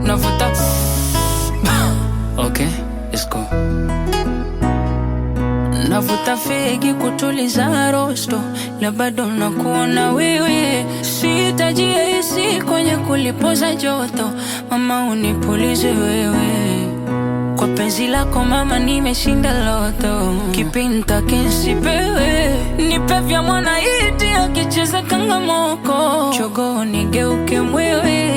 navuta. Okay, let's go. Navuta fegi kutuliza rosto, la bado nakuona wewe. Sihitaji AC kwenye kulipoza joto, mama unipulize wewe. Kwa penzi lako mama nimeshinda loto, kipinta kinsipewe. Nipe vya mwana iti akicheza kangamoko, chogo nigeuke mwewe.